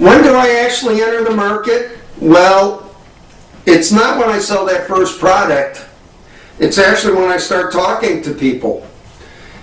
When do I actually enter the market? Well, it's not when I sell that first product. It's actually when I start talking to people.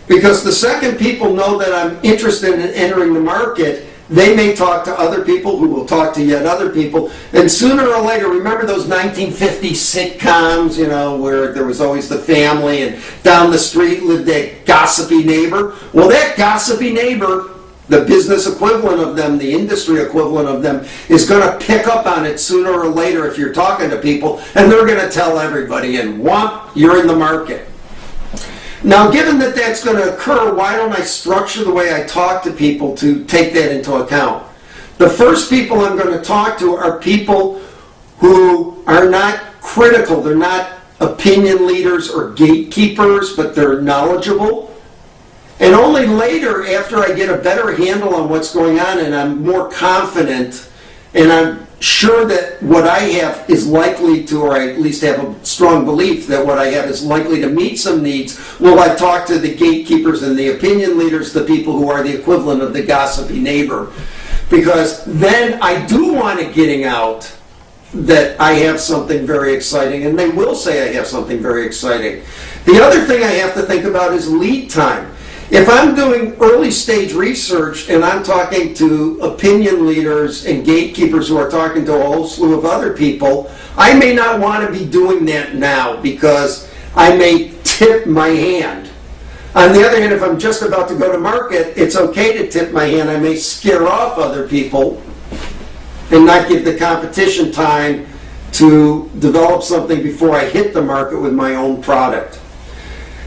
Because the second people know that I'm interested in entering the market, they may talk to other people who will talk to yet other people. And sooner or later, remember those 1950s sitcoms, where there was always the family and down the street lived that gossipy neighbor? Well, that gossipy neighbor, the business equivalent of them, the industry equivalent of them, is going to pick up on it sooner or later if you're talking to people, and they're going to tell everybody, and whomp, you're in the market. Now, given that that's going to occur, why don't I structure the way I talk to people to take that into account? The first people I'm going to talk to are people who are not critical. They're not opinion leaders or gatekeepers, but they're knowledgeable. And only later, after I get a better handle on what's going on and I'm more confident and I'm sure that what I have is likely to, or I at least have a strong belief that what I have is likely to meet some needs, will I talk to the gatekeepers and the opinion leaders, the people who are the equivalent of the gossipy neighbor. Because then I do want it getting out that I have something very exciting, and they will say I have something very exciting. The other thing I have to think about is lead time. If I'm doing early stage research and I'm talking to opinion leaders and gatekeepers who are talking to a whole slew of other people, I may not want to be doing that now because I may tip my hand. On the other hand, if I'm just about to go to market, it's okay to tip my hand. I may scare off other people and not give the competition time to develop something before I hit the market with my own product.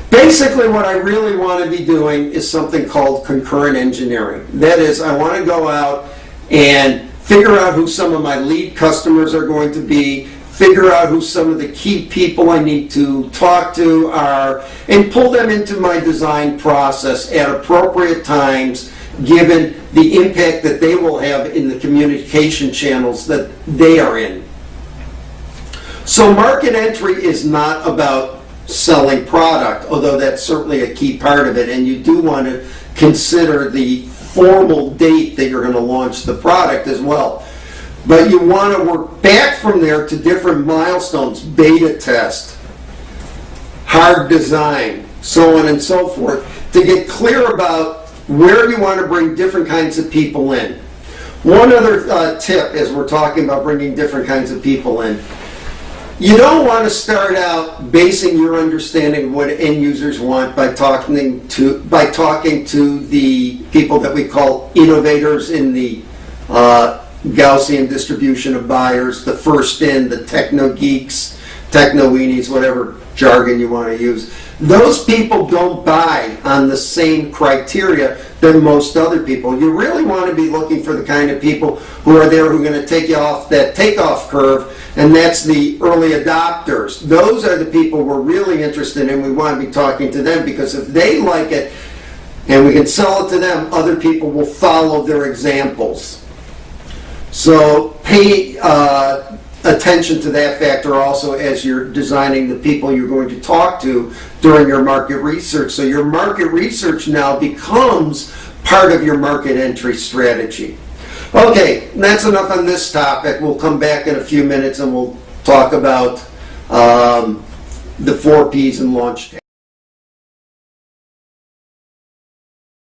Basically, what I really want to be doing is something called concurrent engineering. That is, I want to go out and figure out who some of my lead customers are going to be, figure out who some of the key people I need to talk to are, and pull them into my design process at appropriate times, given the impact that they will have in the communication channels that they are in. So market entry is not about selling product, although that's certainly a key part of it, and you do want to consider the formal date that you're going to launch the product as well. But you want to work back from there to different milestones, beta test, hard design, so on and so forth, to get clear about where you want to bring different kinds of people in. One other tip as we're talking about bringing different kinds of people in. You don't want to start out basing your understanding of what end users want by talking to the people that we call innovators in the Gaussian distribution of buyers, the first in, the techno geeks, techno weenies, whatever jargon you want to use. Those people don't buy on the same criteria than most other people. You really want to be looking for the kind of people who are there who are going to take you off that takeoff curve, and that's the early adopters. Those are the people we're really interested in. We want to be talking to them because if they like it and we can sell it to them, other people will follow their examples. So pay attention to that factor also as you're designing the people you're going to talk to during your market research. So your market research now becomes part of your market entry strategy. Okay, that's enough on this topic. We'll come back in a few minutes and we'll talk about the 4 Ps in launch.